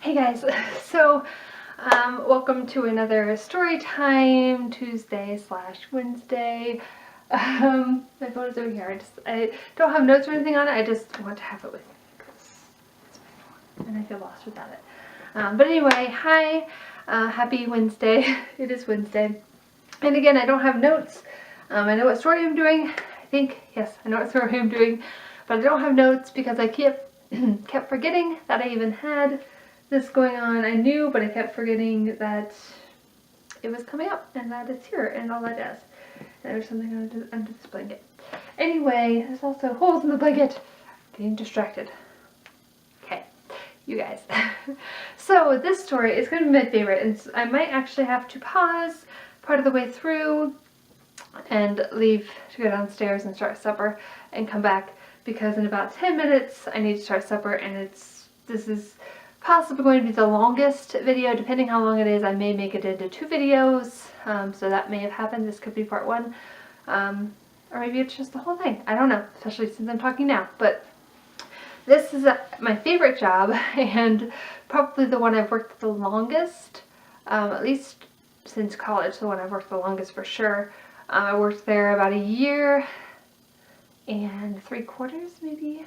Hey guys, so welcome to another story time Tuesday / Wednesday. My phone is over here. I don't have notes or anything on it. I just want to have it with me because it's my phone and I feel lost without it. But anyway, hi, happy Wednesday. It is Wednesday, and again, I don't have notes. I know what story I'm doing. Yes, I know what story I'm doing, but I don't have notes because I kept forgetting that I even had this going on. I knew, but I kept forgetting that it was coming up and that it's here and all that jazz. And there's something under this blanket. Anyway, there's also holes in the blanket. Getting distracted. Okay, you guys. So this story is going to be my favorite, and I might actually have to pause part of the way through and leave to go downstairs and start supper and come back, because in about 10 minutes I need to start supper, and this is possibly going to be the longest video. Depending how long it is, I may make it into 2 videos, so that may have happened. This could be part 1, or maybe it's just the whole thing. I don't know, especially since I'm talking now. But this is my favorite job, and probably the one I've worked the longest, at least since college, the one I've worked the longest for sure. I worked there about 1 year and 3/4, maybe.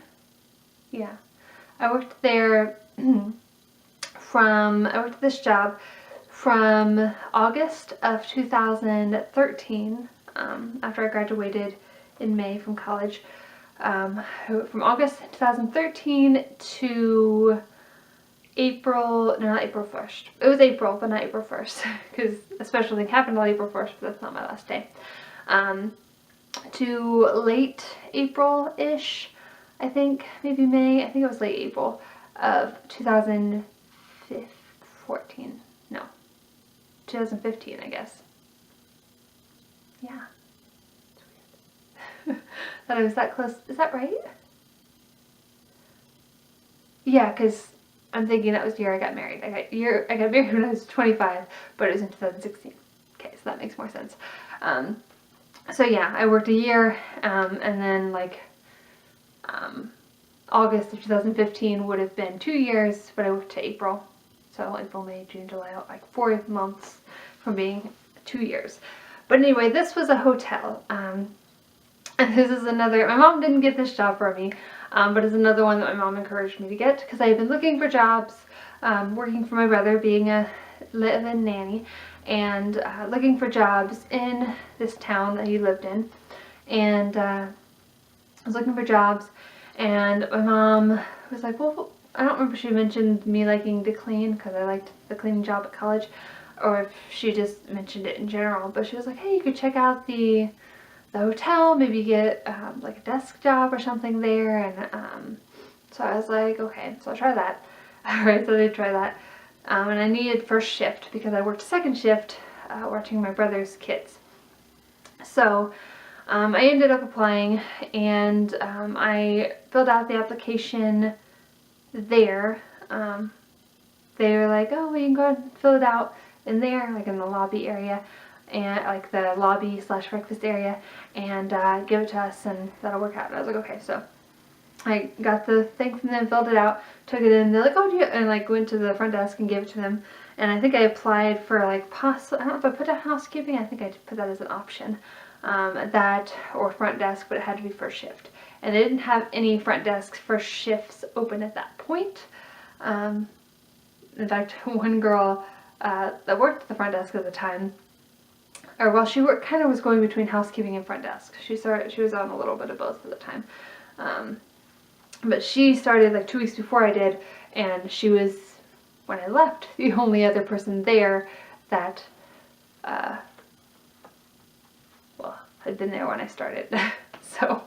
Yeah, I worked there I worked this job from August of 2013, after I graduated in May from college. From August 2013 to April, no, not April 1st. It was April, but not April 1st, because a special thing happened on April 1st, but that's not my last day. To late April-ish, I think, maybe May. I think it was late April of 2014. No, 2015, I guess. Yeah. It's weird. That I was that close. Is that right? Yeah, because I'm thinking that was the year I got married. I got married when I was 25, but it was in 2016. Okay, so that makes more sense. So yeah, I worked 1 year, and then August of 2015 would have been 2 years, but I worked to April. So April, May, June, July, like 4 months from being 2 years. But anyway, this was a hotel. And this is another, my mom didn't get this job for me, but it's another one that my mom encouraged me to get, because I had been looking for jobs, working for my brother, being a live-in nanny, and looking for jobs in this town that he lived in. And I was looking for jobs, and my mom was like, well, I don't remember if she mentioned me liking to clean, because I liked the cleaning job at college, or if she just mentioned it in general, but she was like, hey, you could check out the hotel, maybe get like a desk job or something there. And so I was like, okay, so I'll try that. Alright, so I did try that. And I needed first shift because I worked second shift watching my brother's kids. So I ended up applying, and I filled out the application there. They were like, oh, well, you can go ahead and fill it out in there, like in the lobby area, and like the lobby / breakfast area, and give it to us, and that'll work out. And I was like, okay. So I got the thing from them, filled it out, took it in. They're like, oh, do you? And like went to the front desk and gave it to them. And I think I applied for like I don't know if I put down housekeeping. I think I put that as an option, that or front desk, but it had to be first shift. And they didn't have any front desk first shifts open at that point. In fact, one girl that worked at the front desk at the time, or well, she kind of was going between housekeeping and front desk. She was on a little bit of both at the time. But she started like 2 weeks before I did, and she was, when I left, the only other person there that, well, had been there when I started. So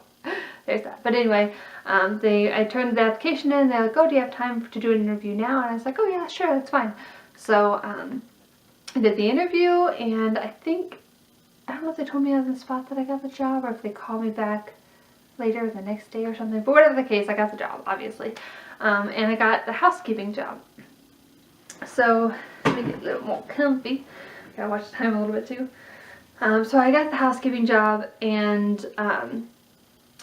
there's that. But anyway, I turned the application in. They're like, oh, do you have time to do an interview now? And I was like, oh yeah, sure, that's fine. So I did the interview, and I don't know if they told me on the spot that I got the job, or if they called me back later the next day or something. But whatever the case, I got the job, obviously. And I got the housekeeping job. So let me get a little more comfy. Gotta watch the time a little bit too. So I got the housekeeping job, and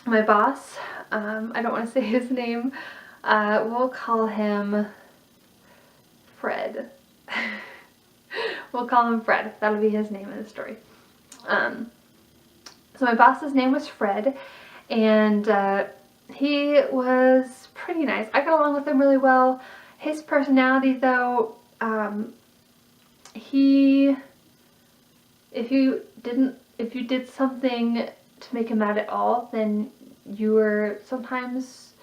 my boss, I don't want to say his name, we'll call him Fred. We'll call him Fred. That'll be his name in the story. So my boss's name was Fred, and he was pretty nice. I got along with him really well. His personality, though, if you did something to make him mad at all, then you were sometimes,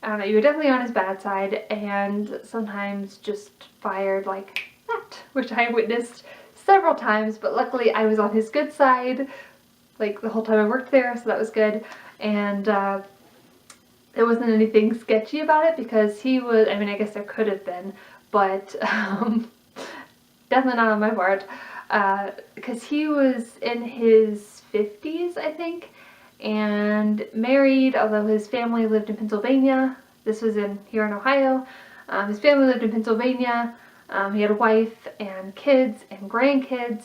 I don't know, you were definitely on his bad side, and sometimes just fired like that, which I witnessed several times, but luckily I was on his good side, like the whole time I worked there, so that was good, and there wasn't anything sketchy about it, because he was, I mean, I guess there could have been, but definitely not on my part, because he was in his 50s, I think, and married, although his family lived in Pennsylvania. This was here in Ohio. His family lived in Pennsylvania. He had a wife and kids and grandkids,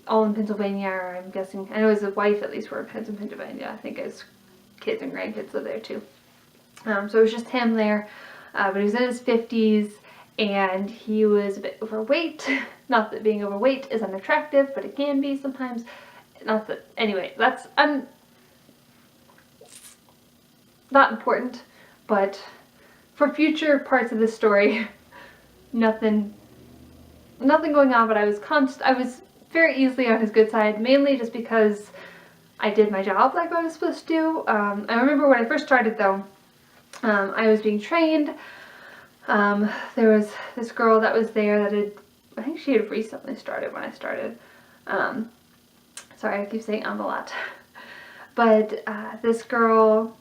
all in Pennsylvania, or I'm guessing, I know his wife at least worked in Pennsylvania. I think his kids and grandkids live there too. So it was just him there, but he was in his 50s, and he was a bit overweight. Not that being overweight is unattractive, but it can be sometimes. Not that, anyway, that's not important, but for future parts of the story, nothing going on, but I was very easily on his good side, mainly just because I did my job like I was supposed to do. I remember when I first started, though, I was being trained. There was this girl that was there that I think she had recently started when I started. Sorry, I keep saying a lot. But this girl,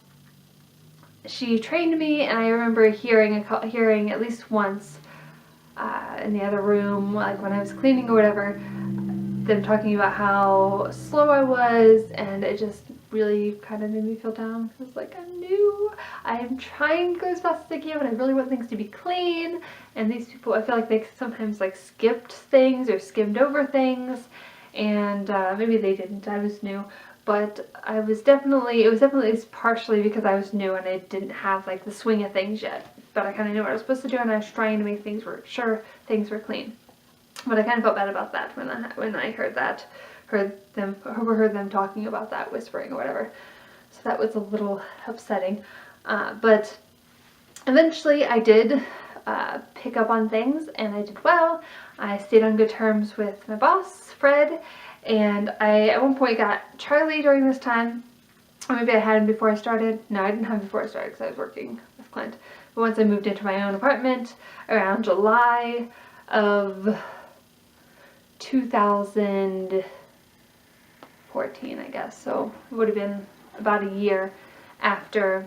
she trained me, and I remember hearing at least once in the other room, like when I was cleaning or whatever, them talking about how slow I was, and it just really kind of made me feel down. I was like, I'm trying to go as fast as I can, but I really want things to be clean, and these people, I feel like they sometimes like skipped things or skimmed over things, and maybe they didn't, I was new, but it was definitely partially because I was new and I didn't have like the swing of things yet, but I kind of knew what I was supposed to do, and I was trying to make sure things were clean. But I kind of felt bad about that when I heard them talking about that, whispering or whatever. So that was a little upsetting. But eventually I did pick up on things, and I did well. I stayed on good terms with my boss, Fred, and I at one point got Charlie during this time. Or maybe I had him before I started. No, I didn't have him before I started because I was working with Clint. But once I moved into my own apartment around July of 2014, I guess. So it would have been about a year after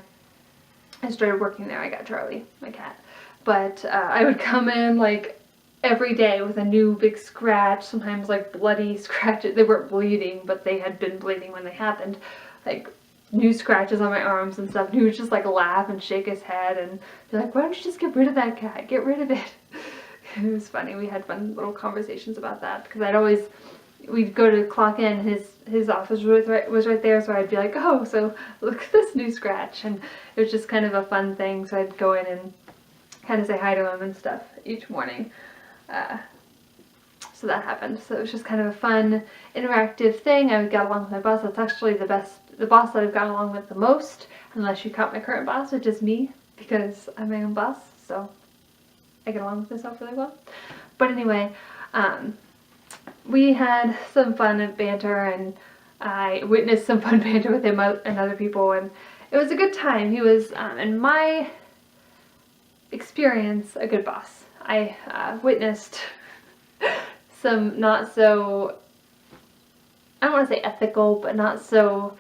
I started working there, I got Charlie, my cat. But I would come in like every day with a new big scratch, sometimes like bloody scratches. They weren't bleeding, but they had been bleeding when they happened. Like new scratches on my arms and stuff. And he would just like laugh and shake his head and be like, why don't you just get rid of that cat? Get rid of it. It was funny. We had fun little conversations about that, because we'd go to clock in, his office was right there, so I'd be like, oh, so look at this new scratch, and it was just kind of a fun thing, so I'd go in and kind of say hi to him and stuff each morning. So that happened. So it was just kind of a fun, interactive thing. I got along with my boss. That's actually the boss that I've gotten along with the most, unless you count my current boss, which is me, because I'm my own boss, so I get along with myself really well. But anyway, we had some fun and banter, and I witnessed some fun banter with him and other people, and it was a good time. He was, in my experience, a good boss. I witnessed some not so, I don't want to say ethical, but not so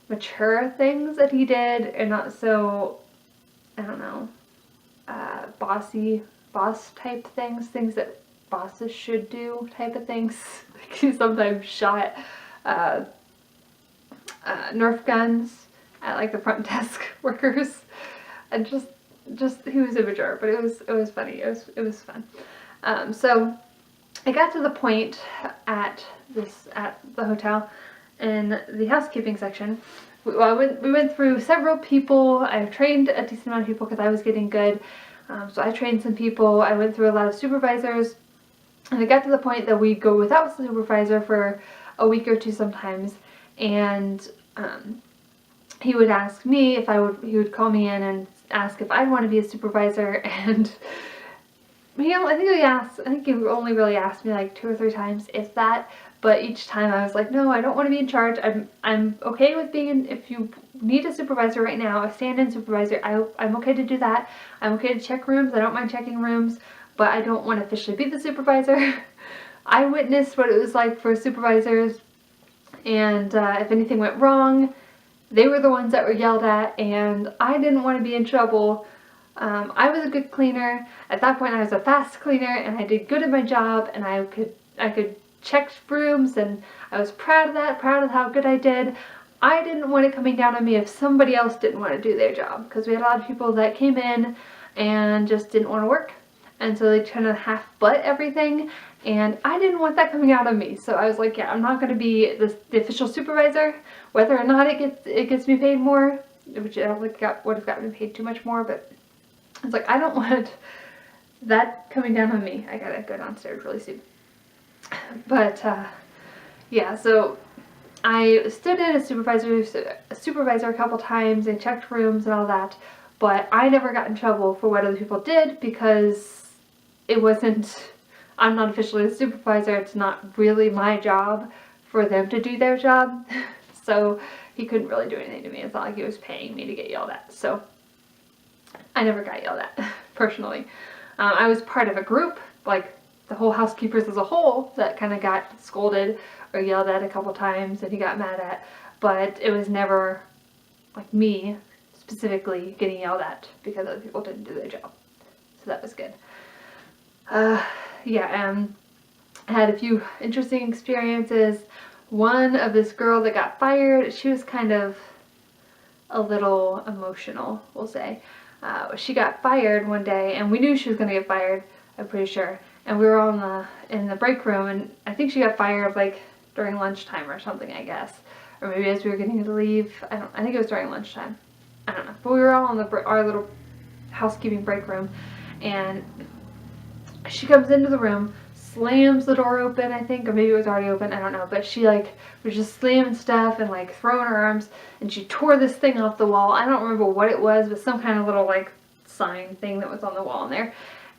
mature things that he did, and not so, I don't know, boss type things that bosses should do type of things. Like he sometimes shot Nerf guns at like the front desk workers, and just he was immature, but it was funny. It was fun. So I got to the point at the hotel in the housekeeping section. We went through several people. I've trained a decent amount of people because I was getting good. So I trained some people. I went through a lot of supervisors, and it got to the point that we'd go without a supervisor for a week or two sometimes, and he would ask me if he would call me in and ask if I'd want to be a supervisor, and I think he only really asked me like 2 or 3 times, if that. But each time I was like, no, I don't want to be in charge. I'm okay with being, if you need a supervisor right now, a stand-in supervisor, I'm okay to do that. I'm okay to check rooms. I don't mind checking rooms, but I don't want to officially be the supervisor. I witnessed what it was like for supervisors, and if anything went wrong, they were the ones that were yelled at, and I didn't want to be in trouble. I was a good cleaner. At that point I was a fast cleaner, and I did good at my job, and I could check rooms, and I was proud of that, proud of how good I did. I didn't want it coming down on me if somebody else didn't want to do their job, because we had a lot of people that came in and just didn't want to work, and so they kind of half-butt everything, and I didn't want that coming out of me. So I was like, yeah, I'm not going to be the official supervisor, whether or not it gets me paid more, which I don't think would have gotten me paid too much more, but it's like, I don't want that coming down on me. I gotta go downstairs really soon. But yeah, so I stood in as a supervisor a couple times and checked rooms and all that, but I never got in trouble for what other people did, because I'm not officially a supervisor. It's not really my job for them to do their job. So he couldn't really do anything to me. It's not like he was paying me to get yelled at. So I never got yelled at, personally. I was part of a group, like the whole housekeepers as a whole, that kind of got scolded or yelled at a couple times and he got mad at, but it was never like me specifically getting yelled at because other people didn't do their job. So that was good. Yeah, I had a few interesting experiences. One of this girl that got fired, she was kind of a little emotional, we'll say. She got fired one day, and we knew she was going to get fired, I'm pretty sure. And we were all in the break room, and I think she got fired like during lunchtime or something, I guess. Or maybe as we were getting to leave. I think it was during lunchtime. I don't know. But we were all in our little housekeeping break room, and she comes into the room, slams the door open, I think, or maybe it was already open, I don't know, but she like was just slamming stuff and like throwing her arms, and she tore this thing off the wall. I don't remember what it was, but some kind of little like sign thing that was on the wall in there.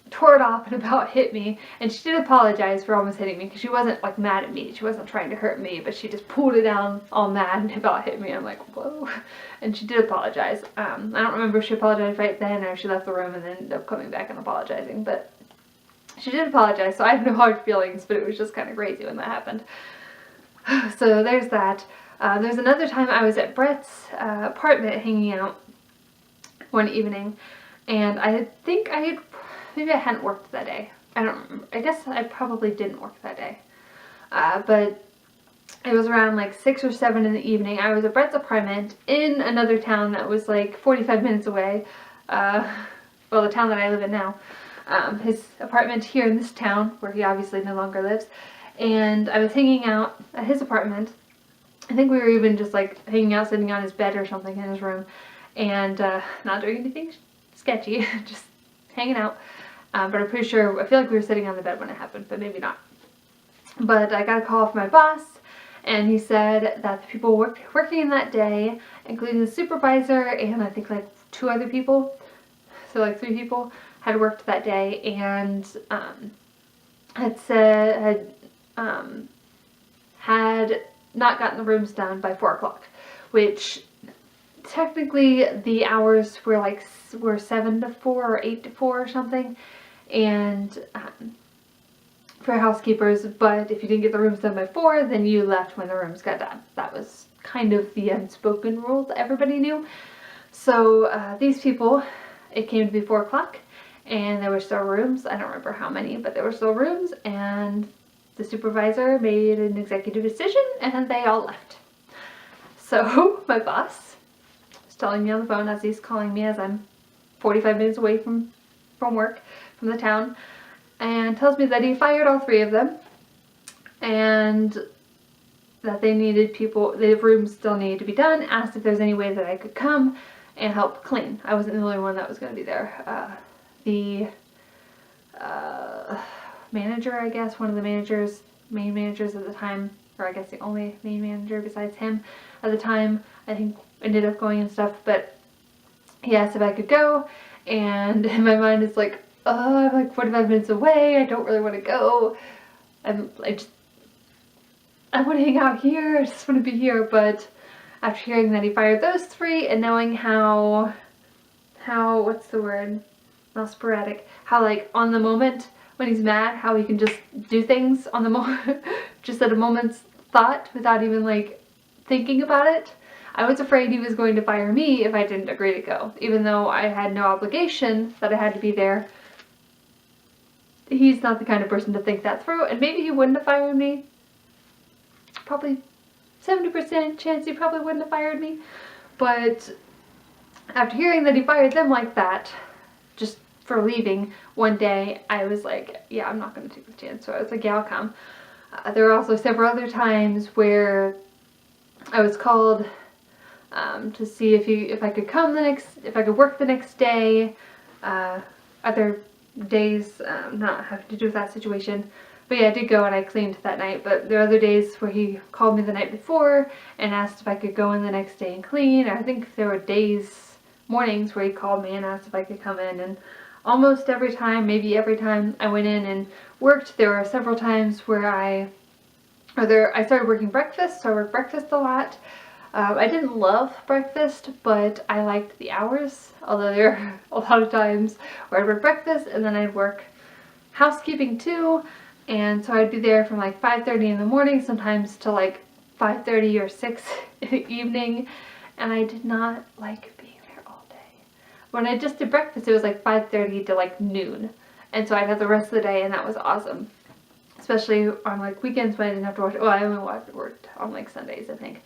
Tore it off and about hit me, and she did apologize for almost hitting me, because she wasn't like mad at me, she wasn't trying to hurt me, but she just pulled it down all mad and about hit me. I'm like, whoa. And she did apologize. I don't remember if she apologized right then or if she left the room and then ended up coming back and apologizing, but she did apologize, so I have no hard feelings, but it was just kind of crazy when that happened. So there's that. There's another time I was at Brett's apartment hanging out one evening, and I think maybe I hadn't worked that day. I don't remember. I guess I probably didn't work that day. But it was around like 6 or 7 in the evening. I was at Brett's apartment in another town that was like 45 minutes away. Well, the town that I live in now. His apartment here in this town, where he obviously no longer lives. And I was hanging out at his apartment. I think we were even just like hanging out, sitting on his bed or something in his room. And not doing anything sketchy, just hanging out. But I'm pretty sure, I feel like we were sitting on the bed when it happened, but maybe not. But I got a call from my boss, and he said that the people working that day, including the supervisor and I think like 2 other people, so like 3 people, had worked that day, and had not gotten the rooms done by 4 o'clock, which technically the hours were 7 to 4 or 8 to 4 or something, and for housekeepers, but if you didn't get the rooms done by 4, then you left when the rooms got done. That was kind of the unspoken rule that everybody knew. So these people, it came to be 4 o'clock, and there were still rooms. I don't remember how many, but there were still rooms, and the supervisor made an executive decision, and they all left. So my boss was telling me on the phone as he's calling me, as I'm 45 minutes away from work, from the town, and tells me that he fired all 3 of them, and that they needed people, the rooms still needed to be done, asked if there's any way that I could come and help clean. I wasn't the only one that was going to be there. the manager, I guess, one of the managers, main managers at the time, or I guess the only main manager besides him at the time, I think ended up going and stuff, but he asked if I could go, and in my mind it's like, oh, I'm like 45 minutes away, I don't really want to go, I want to hang out here, I just want to be here. But after hearing that he fired those 3 and knowing how what's the word, not sporadic, how like on the moment when he's mad, how he can just do things on the moment, just at a moment's thought without even like thinking about it, I was afraid he was going to fire me if I didn't agree to go. Even though I had no obligation that I had to be there, he's not the kind of person to think that through, and maybe he wouldn't have fired me. Probably 70% chance he probably wouldn't have fired me. But after hearing that he fired them like that, just for leaving one day, I was like, yeah, I'm not going to take the chance. So I was like, yeah, I'll come. There were also several other times where I was called to see if I could come if I could work the next day. Other days not having to do with that situation. But yeah, I did go and I cleaned that night. But there are other days where he called me the night before and asked if I could go in the next day and clean. I think there were mornings where he called me and asked if I could come in, and almost every time, maybe every time I went in and worked, there were several times where I started working breakfast, so I worked breakfast a lot. I didn't love breakfast, but I liked the hours, although there were a lot of times where I'd work breakfast and then I'd work housekeeping too, and so I'd be there from like 5:30 in the morning, sometimes to like 5:30 or 6 in the evening, and I did not like being there all day. When I just did breakfast, it was like 5:30 to like noon, and so I'd have the rest of the day, and that was awesome. Especially on like weekends when I didn't have to watch, well, I only worked on like Sundays, I think.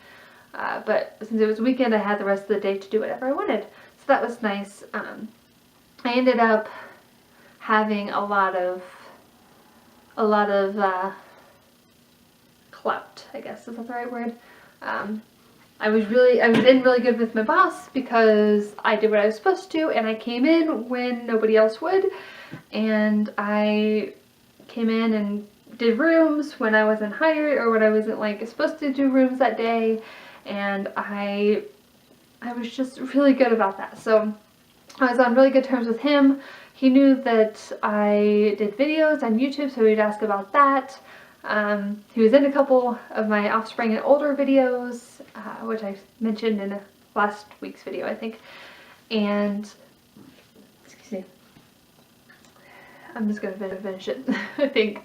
But since it was a weekend, I had the rest of the day to do whatever I wanted. So that was nice. I ended up having a lot of clout, I guess, is that the right word? I was in really good with my boss because I did what I was supposed to, and I came in when nobody else would, and I came in and did rooms when I wasn't hired or when I wasn't like supposed to do rooms that day, and I was just really good about that. So I was on really good terms with him. He knew that I did videos on YouTube, so he'd ask about that. He was in a couple of my Offspring and older videos, which I mentioned in last week's video, I think. And, excuse me, I'm just going to finish it, I think.